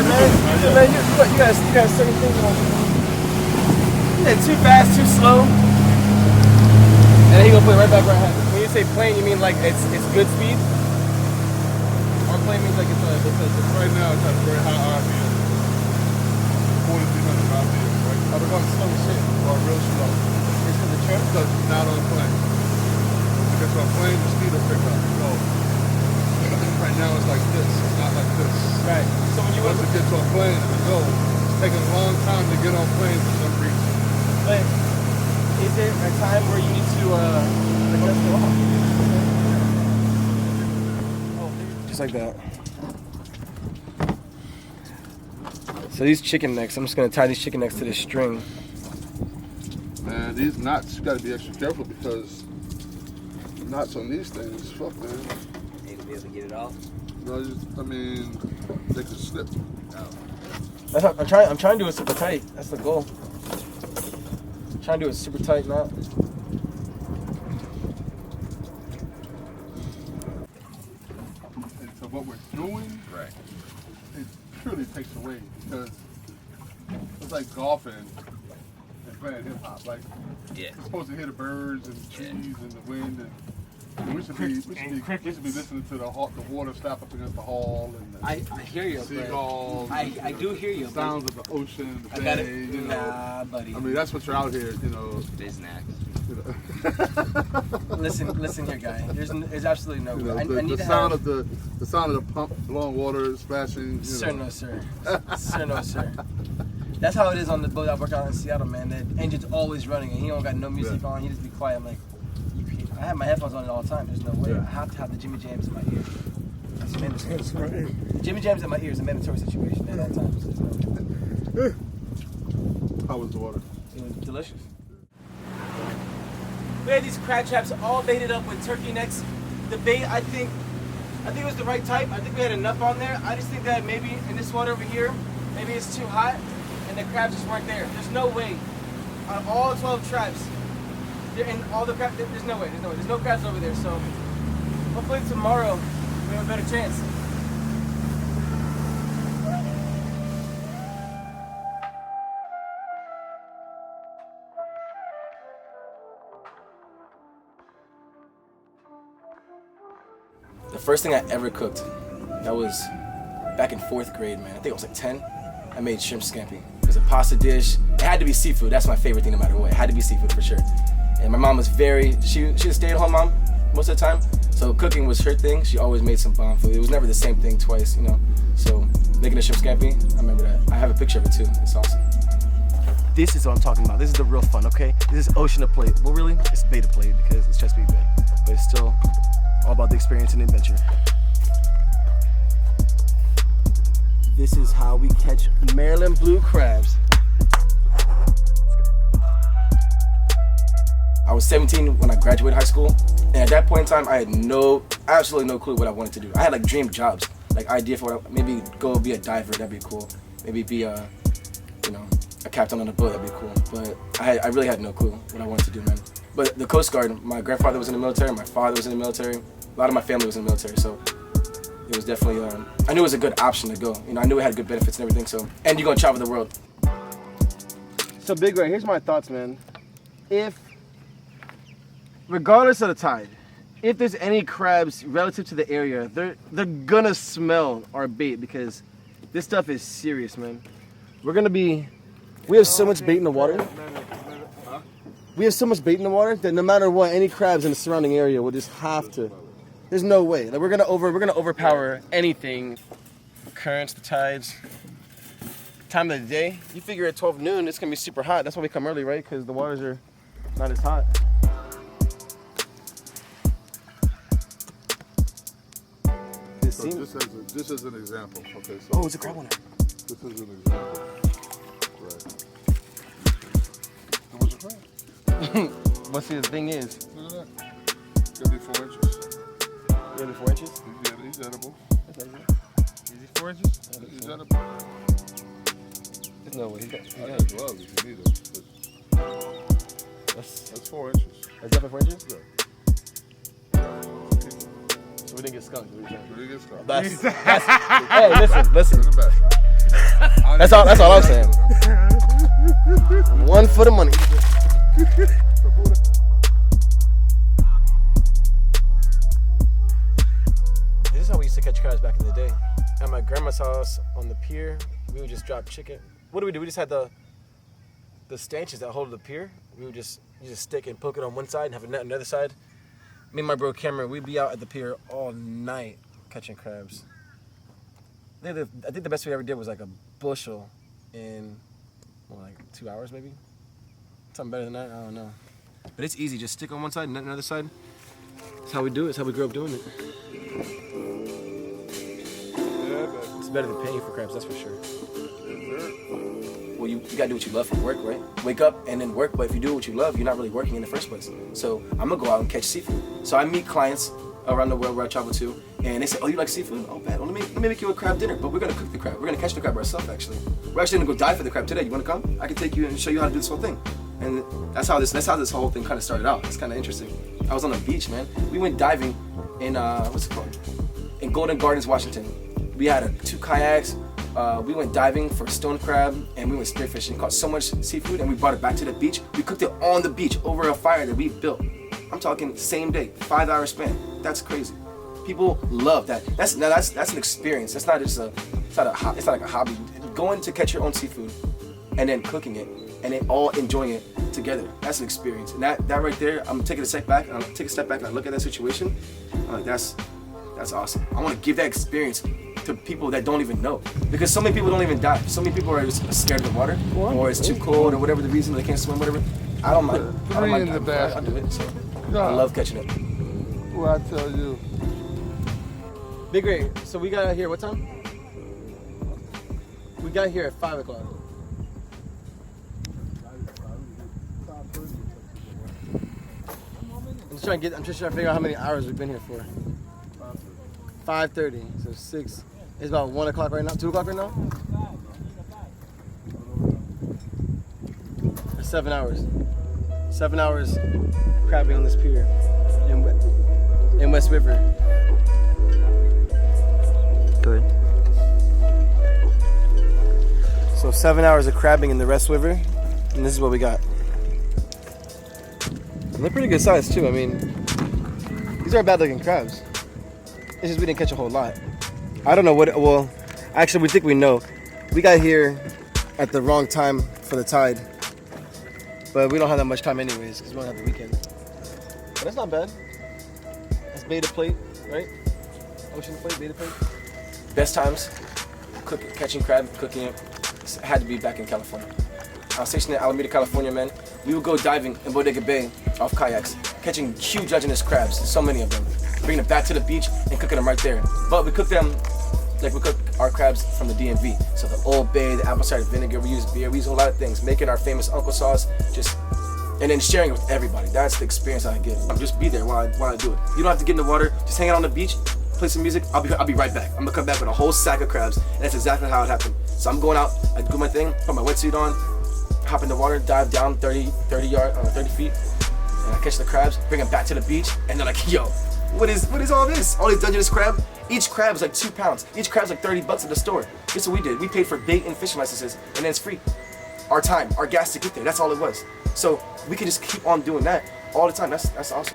right, man. Man, you got certain things on. Yeah, too fast, too slow. And then he gonna put it right back right hand. When you say plane, you mean like it's good speed? Or plane means like it's right now it's at a very high RPM. 4,300 RPM, right? Oh, they're going slow as shit. Or real slow. It's for the trim? Because it's not on a plane. Because on a plane, the speed will pick up and go. Right now it's like this, it's not like this. Right. So when you once it gets on a plane and go, it's taking a long time to get on plane for some reason. But is there a time where you need to adjust it off? Just like that. So these chicken necks, I'm just gonna tie these chicken necks to this string. Man, these knots, you gotta be extra careful because the knots on these things, fuck man. They be able to get it off? No, I mean, they could slip. Oh. That's what, I'm trying to do it super tight. That's the goal. I'm trying to do it super tight knot. And so what we're doing, right, it truly takes away because it's like golfing and playing hip hop. Like, yeah, you're supposed to hear the birds and the trees and the wind and we should be listening to the water slap up against the hull and the I hear you, seagulls. I do hear you. The sounds of the ocean, the I bay, got it. you know. Nah, buddy. I mean, that's what you're out here, you know. Biznack. You know. Listen here, guy. There's absolutely no. You know, I need the to sound have, of the sound of the pump blowing water, splashing. Sir, no, sir. Sir, no, sir. That's how it is on the boat I work out in Seattle, man. The engine's always running, and he don't got no music on. He just be quiet. I'm like, I have my headphones on it all the time. There's no way. I have to have the Jimmy Jams in my ear. That's mandatory. That's right. The Jimmy Jams in my ear is a mandatory situation at all times. How was the water? It was delicious. We had these crab traps all baited up with turkey necks. The bait, I think it was the right type. I think we had enough on there. I just think that maybe in this water over here, maybe it's too hot and the crabs just weren't there. There's no way on all 12 traps, and all the crabs, there's no way. There's no crabs over there. So hopefully tomorrow we have a better chance. The first thing I ever cooked, that was back in 4th grade, man. I think I was like 10. I made shrimp scampi. It was a pasta dish. It had to be seafood. That's my favorite thing no matter what. It had to be seafood for sure. And my mom was she was a stay-at-home mom most of the time. So cooking was her thing. She always made some bomb food. It was never the same thing twice, you know. So making a shrimp scampi, I remember that. I have a picture of it too. It's awesome. This is what I'm talking about. This is the real fun, okay? This is Ocean2Plate. Well, really, it's Beta-Plate because it's Chesapeake Bay. But it's still all about the experience and adventure. This is how we catch Maryland blue crabs. I was 17 when I graduated high school, and at that point in time, I had absolutely no clue what I wanted to do. I had like dream jobs, like idea for maybe go be a diver, that'd be cool. Maybe be a captain on a boat, that'd be cool. But I really had no clue what I wanted to do, man. But the Coast Guard, my grandfather was in the military, my father was in the military, a lot of my family was in the military, so it was definitely, I knew it was a good option to go. You know, I knew it had good benefits and everything, so, and you're gonna travel the world. So Big Ray, here's my thoughts, man. Regardless of the tide, if there's any crabs relative to the area, they're gonna smell our bait because this stuff is serious, man. We have so much bait in the water. We have so much bait in the water that no matter what, any crabs in the surrounding area will just have to. There's no way. Like we're gonna overpower anything. The currents, the tides, time of the day. You figure at 12 noon, it's gonna be super hot. That's why we come early, right? Because the waters are not as hot. This is an example. Okay, so. Oh, it's a crab one. This is an example. Right. It was a crab. Well, see, the thing is. Look at that. Could be 4 inches. Really 4 inches? He's edible. Is he 4 inches? He's edible. There's no way. He got gloves if you need them. That's 4 inches. That's definitely 4 inches? Yeah. So we didn't get skunked. We didn't get skunked. That's hey, listen. In the back. That's all I'm saying. One for the money. This is how we used to catch crabs back in the day. At my grandma's house on the pier, we would just drop chicken. What do? We just had the stanchions that hold the pier. We would just use a stick and poke it on one side and have a net on the other side. Me and my bro Cameron, we'd be out at the pier all night catching crabs. I think the best we ever did was like a bushel in like 2 hours maybe. Something better than that, I don't know. But it's easy, just stick on one side and net on the other side. That's how we do it, it's how we grew up doing it. It's better than paying for crabs, that's for sure. Well, you gotta do what you love for work, right? Wake up and then work, but if you do what you love, you're not really working in the first place. So I'm gonna go out and catch seafood. So I meet clients around the world where I travel to, and they say, oh, you like seafood? Oh, bad. Well, let me make you a crab dinner, but we're gonna cook the crab. We're gonna catch the crab ourselves, actually. We're actually gonna go dive for the crab today. You wanna come? I can take you and show you how to do this whole thing. And that's how this whole thing kind of started out. It's kind of interesting. I was on the beach, man. We went diving in, what's it called? In Golden Gardens, Washington. We had 2 kayaks. We went diving for stone crab, and we went spearfishing. Caught so much seafood, and we brought it back to the beach. We cooked it on the beach over a fire that we built. I'm talking same day, 5-hour span. That's crazy. People love that. That's an experience. That's not just it's not like a hobby. Going to catch your own seafood, and then cooking it, and then all enjoying it together. That's an experience. And that right there, I'm taking a step back. And I look at that situation. I'm like, that's awesome. I want to give that experience to people that don't even know, because so many people don't even dive. So many people are just scared of the water, or it's too cold, or whatever the reason they can't swim, whatever. I don't mind. I'll do it. So I love catching it. Well, I tell you. Big Ray, so we got here what time? We got here at 5 o'clock. I'm just trying to figure out how many hours we've been here for. 5:30, so 6. It's about 1 o'clock right now, 2 o'clock right now? 7 hours. 7 hours crabbing on this pier in West River. Good. So 7 hours of crabbing in the West River, and this is what we got. And they're pretty good size too. I mean, these aren't bad looking crabs. It's just we didn't catch a whole lot. I don't know what, well, actually we think we know. We got here at the wrong time for the tide. But we don't have that much time anyways, because we don't have the weekend. But that's not bad. That's beta plate, right? Ocean2Plate, beta plate. Best times, catching crab, cooking it, had to be back in California. I was stationed in Alameda, California, man. We would go diving in Bodega Bay off kayaks, catching huge legendous crabs, so many of them. Bringing them back to the beach and cooking them right there. But we cook them like we cook our crabs from the DMV. So the Old Bay, the apple cider vinegar, we use beer, we use a lot of things. Making our famous uncle sauce, and then sharing it with everybody. That's the experience I get. Just be there while I do it. You don't have to get in the water, just hang out on the beach, play some music, I'll be right back. I'm gonna come back with a whole sack of crabs, and that's exactly how it happened. So I'm going out, I do my thing, put my wetsuit on, hop in the water, dive down 30 feet, and I catch the crabs, bring them back to the beach, and they're like, yo, what is all this? All these Dungeness crab? Each crab is like 2 pounds. Each crab's like $30 at the store. Guess what we did? We paid for bait and fishing licenses, and then it's free. Our time, our gas to get there, that's all it was. So we can just keep on doing that all the time. That's awesome.